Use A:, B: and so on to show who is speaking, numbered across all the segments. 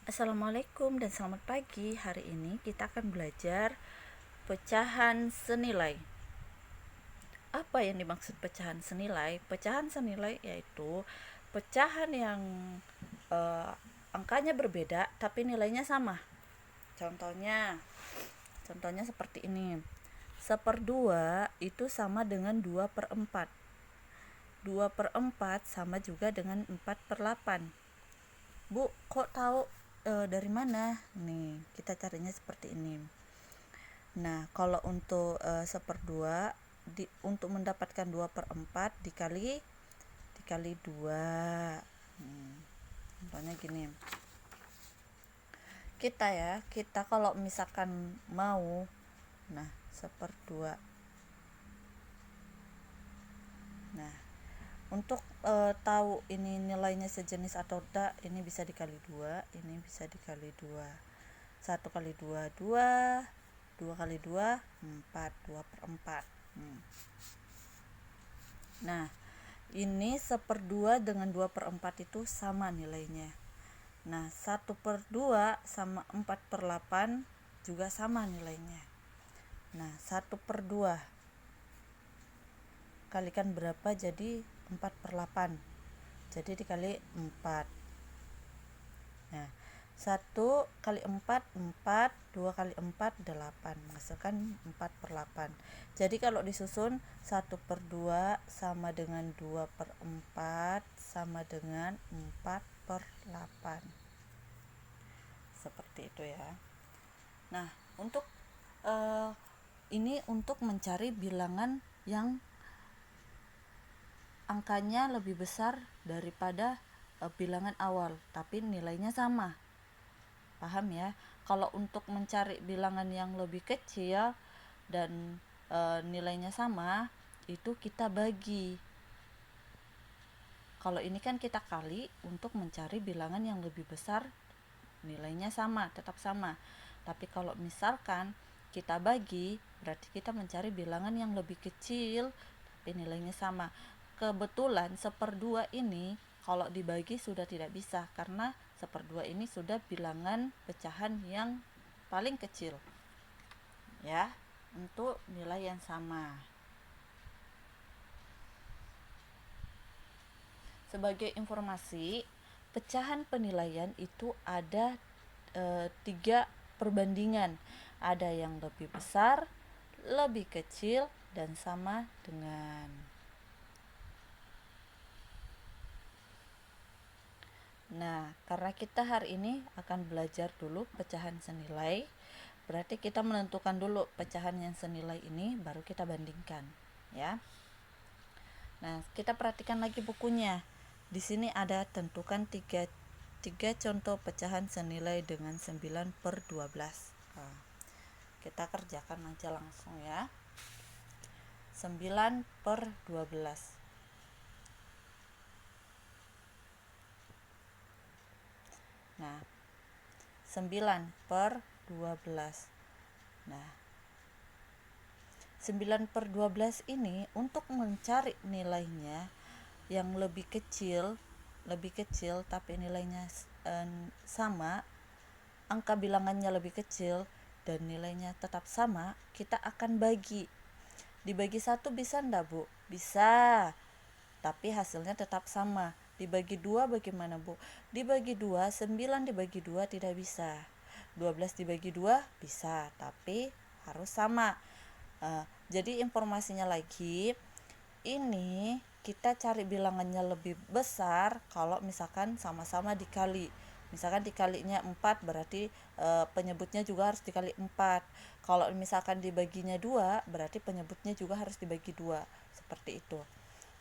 A: Assalamualaikum dan selamat pagi. Hari ini kita akan belajar pecahan senilai. Apa yang dimaksud pecahan senilai? Pecahan senilai yaitu pecahan yang angkanya berbeda tapi nilainya sama. Contohnya seperti ini. 1/2 itu sama dengan 2/4. 2/4 sama juga dengan 4/8. Bu, kok tahu dari mana? Nih, kita carinya seperti ini. Nah, kalau untuk 1/2 untuk mendapatkan 2/4 dikali 2. Contohnya gini. Kita kalau misalkan mau 1/2. Nah, untuk tahu ini nilainya sejenis atau tidak, ini bisa dikali 2, ini bisa dikali 2. 1 kali 2, 2. 2 kali 2, 4. 2/4. Nah, ini 1/2 dengan 2/4 itu sama nilainya. Nah, 1/2 sama 4/8 juga sama nilainya. Nah, 1/2 kalikan berapa jadi 4/8. Jadi dikali 4. Nah, 1 kali 4, 4. 2 kali 4, 8. Menghasilkan 4/8. Jadi kalau disusun 1/2 sama dengan 2/4 sama dengan 4/8. Seperti itu ya. Nah, untuk ini untuk mencari bilangan yang angkanya lebih besar daripada bilangan awal, tapi nilainya sama. Paham ya? Kalau untuk mencari bilangan yang lebih kecil dan nilainya sama, itu kita bagi. Kalau ini kan kita kali untuk mencari bilangan yang lebih besar, nilainya sama, tetap sama. Tapi kalau misalkan kita bagi, berarti kita mencari bilangan yang lebih kecil tapi nilainya sama. Kebetulan 1/2 ini kalau dibagi sudah tidak bisa, karena 1/2 ini sudah bilangan pecahan yang paling kecil ya, untuk nilai yang sama. Sebagai informasi, pecahan penilaian itu ada 3 perbandingan. Ada yang lebih besar, lebih kecil, dan sama dengan. Nah, karena kita hari ini akan belajar dulu pecahan senilai, berarti kita menentukan dulu pecahan yang senilai ini, baru kita bandingkan ya. Nah, kita perhatikan lagi bukunya. Di sini ada tentukan 3 contoh pecahan senilai dengan 9/12. Nah, kita kerjakan aja langsung ya. 9/12. Nah, 9/12. Nah, 9/12 ini untuk mencari nilainya yang lebih kecil tapi nilainya sama, angka bilangannya lebih kecil dan nilainya tetap sama, kita akan bagi. Dibagi 1 bisa enggak, Bu? Bisa, tapi hasilnya tetap sama. Dibagi 2 bagaimana, Bu? Dibagi 2, 9 dibagi 2 tidak bisa. 12 dibagi 2 bisa, tapi harus sama. Jadi informasinya lagi, ini kita cari bilangannya lebih besar kalau misalkan sama-sama dikali. Misalkan dikalinya 4, berarti penyebutnya juga harus dikali 4. Kalau misalkan dibaginya 2, berarti penyebutnya juga harus dibagi 2. Seperti itu.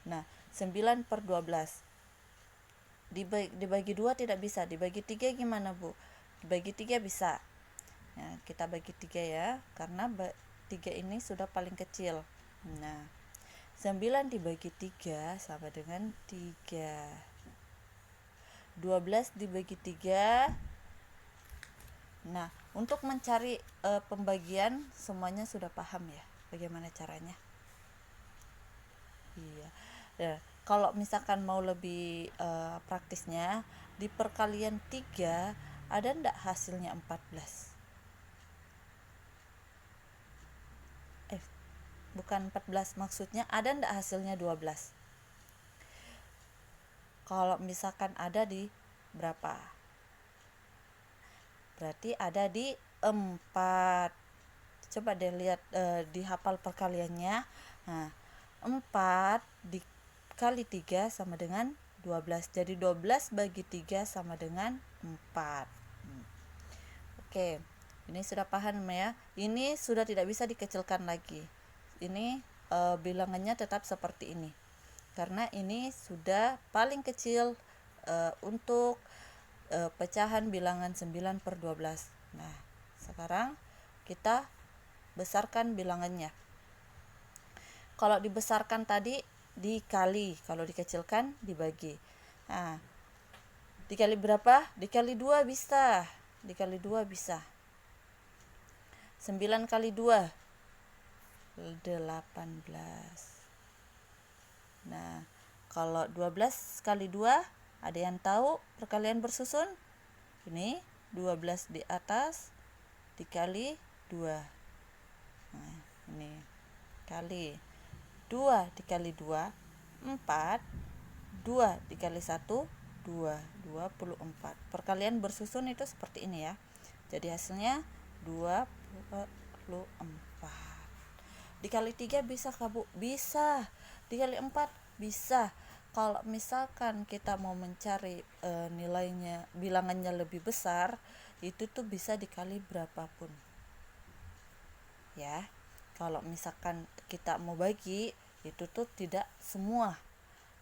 A: Nah, 9/12 dibagi 2 tidak bisa. Dibagi 3 gimana, Bu? Dibagi 3 bisa. Nah, kita bagi 3 ya, karena 3 ini sudah paling kecil. Nah, 9 dibagi 3 sama dengan 3. 12 dibagi 3. Nah, untuk mencari pembagian semuanya sudah paham ya bagaimana caranya? Iya. Nah, kalau misalkan mau lebih praktisnya, di perkalian 3 ada ndak hasilnya 14? Bukan 14, maksudnya ada ndak hasilnya 12? Kalau misalkan ada di berapa? Berarti ada di 4. Coba deh lihat, dihafal perkaliannya. Nah, 4 dikali 3 sama dengan 12. Jadi 12 bagi 3 sama dengan 4. Oke, ini sudah paham ya. Ini sudah tidak bisa dikecilkan lagi. Ini bilangannya tetap seperti ini. Karena ini sudah paling kecil untuk pecahan bilangan 9/12. Nah, sekarang kita besarkan bilangannya. Kalau dibesarkan tadi dikali, kalau dikecilkan dibagi. Nah, dikali berapa? Dikali 2 bisa. Dikali 2 bisa. 9 kali 2 18. Nah, kalau 12 kali 2, ada yang tahu perkalian bersusun? Ini 12 di atas dikali 2. Nah, ini kali 2 dikali 2 4, 2 dikali 1 2, 24. Perkalian bersusun itu seperti ini ya. Jadi hasilnya 24. Dikali 3 bisa Bu? Bisa. Dikali 4 bisa. Kalau misalkan kita mau mencari nilainya, bilangannya lebih besar, itu tuh bisa dikali berapapun. Ya. Kalau misalkan kita mau bagi, itu tuh tidak semua.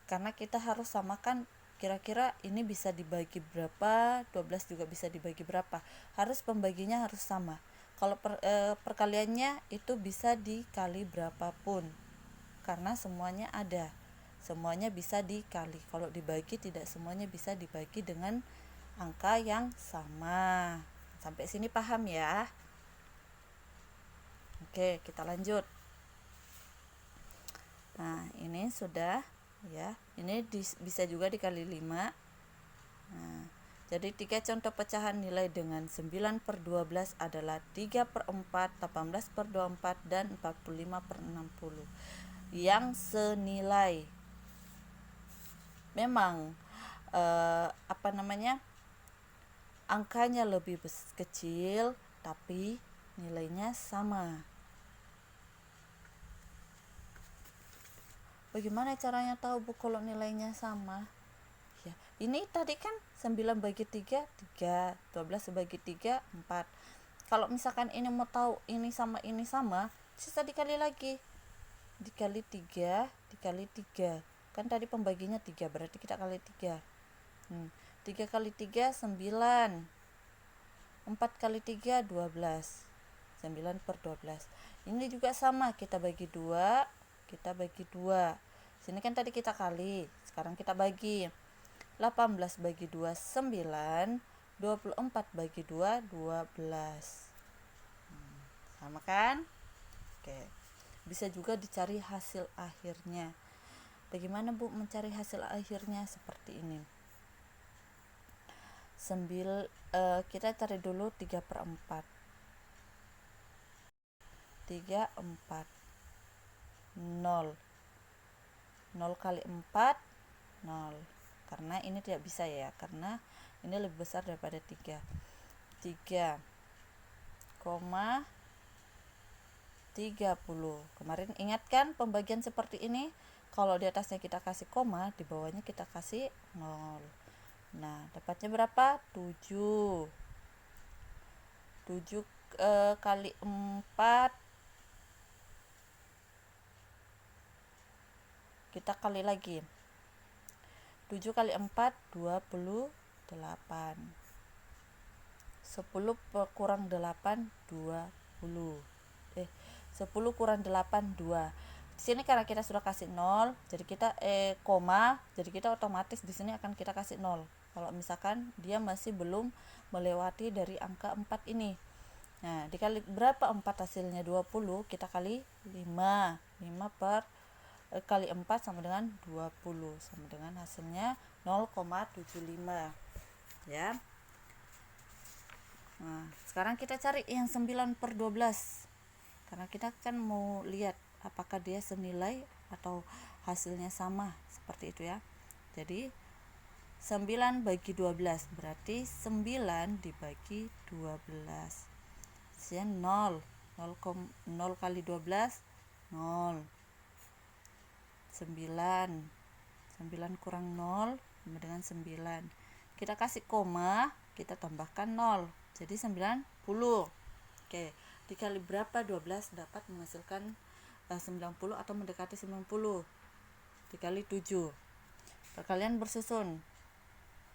A: Karena kita harus samakan kira-kira ini bisa dibagi berapa, 12 juga bisa dibagi berapa. Harus pembaginya harus sama. Kalau perkaliannya itu bisa dikali berapapun. Karena semuanya ada. Semuanya bisa dikali. Kalau dibagi tidak semuanya bisa dibagi dengan angka yang sama. Sampai sini paham ya? Oke, kita lanjut. Nah, ini sudah ya. Ini bisa juga dikali 5. Nah, jadi 3 contoh pecahan nilai dengan 9/12 adalah 3/4, 18/24, dan 45/60 yang senilai. Memang angkanya lebih kecil tapi nilainya sama. Bagaimana caranya tahu Bu kalau nilainya sama? Ya, ini tadi kan 9 bagi 3 3, 12 bagi 3 4. Kalau misalkan ini mau tahu ini sama, sisa dikali lagi. Dikali 3 dikali 3. Kan tadi pembaginya 3, berarti kita kali 3. 3 kali 3 9. 4 kali 3 12. 9/12. Ini juga sama, kita bagi 2, kita bagi 2. Sini kan tadi kita kali, sekarang kita bagi. 18 bagi 2 9, 24 bagi 2 12. Sama kan? Oke. Bisa juga dicari hasil akhirnya. Bagaimana Bu mencari hasil akhirnya? Seperti ini. Kita cari dulu 3/4. 3/4 0. 0 kali 4 0. Karena ini tidak bisa ya, karena ini lebih besar daripada 3. 3,30. Kemarin ingatkan pembagian seperti ini, kalau di atasnya kita kasih koma, di bawahnya kita kasih 0. Nah, dapatnya berapa? 7. 7 kali 4, kita kali lagi. 7 kali 4 28. 10 kurang 8 20. 10 kurang 8 2. Di sini karena kita sudah kasih 0, jadi kita koma, jadi kita otomatis di sini akan kita kasih 0. Kalau misalkan dia masih belum melewati dari angka 4 ini. Nah, dikali berapa 4 hasilnya? 20, kita kali 5. 5 kali 4 sama dengan 20, sama dengan hasilnya 0,75 ya. Nah, sekarang kita cari yang 9/12, karena kita kan mau lihat apakah dia senilai atau hasilnya sama, seperti itu ya. Jadi 9 bagi 12 berarti 9 dibagi 12 hasilnya 0. 0 kali 12 0. 9 kurang 0 sama dengan 9. Kita kasih koma, kita tambahkan 0. Jadi 90. Oke, dikali berapa 12 dapat menghasilkan 90 atau mendekati 90? Dikali 7. Perkalian bersusun.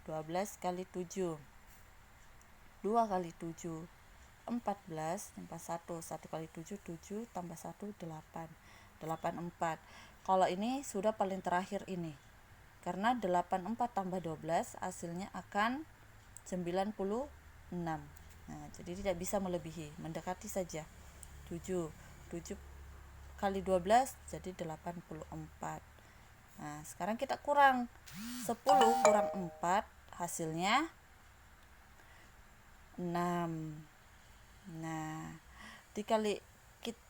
A: 12 kali 7. 2 kali 7. 14 tambah 1. 1 kali 7 7 tambah 1 8. 84. Kalau ini sudah paling terakhir ini. Karena 84 tambah 12 hasilnya akan 96. Nah, jadi tidak bisa melebihi, mendekati saja. 7 kali 12 jadi 84. Nah, sekarang kita kurang 10 kurang 4 hasilnya 6. Nah, dikali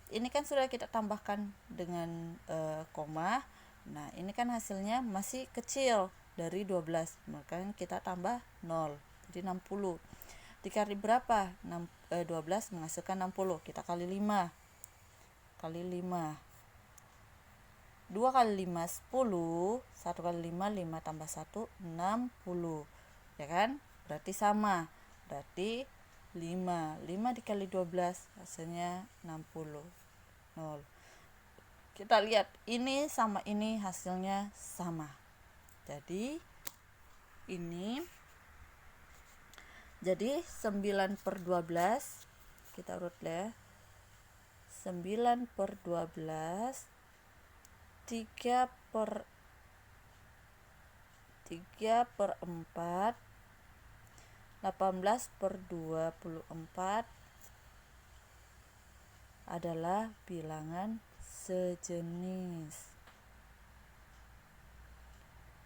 A: ini kan sudah kita tambahkan dengan koma. Nah, ini kan hasilnya masih kecil dari 12, maka kita tambah 0, jadi 60. Dikali berapa? 12 menghasilkan 60, kita kali 5. 2 kali 5 10, 1 kali 5 5 tambah 1 60, ya kan? Berarti sama, berarti 5 dikali 12 hasilnya 60. 0. Kita lihat ini sama ini hasilnya sama, jadi ini jadi 9/12 kita urut ya. 9/12 3/4 18/24 adalah bilangan sejenis.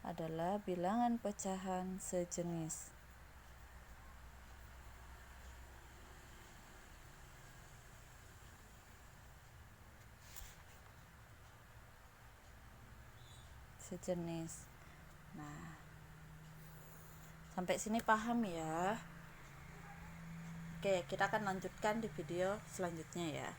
A: Adalah bilangan pecahan sejenis. Nah, sampai sini paham ya? Oke, kita akan lanjutkan di video selanjutnya ya.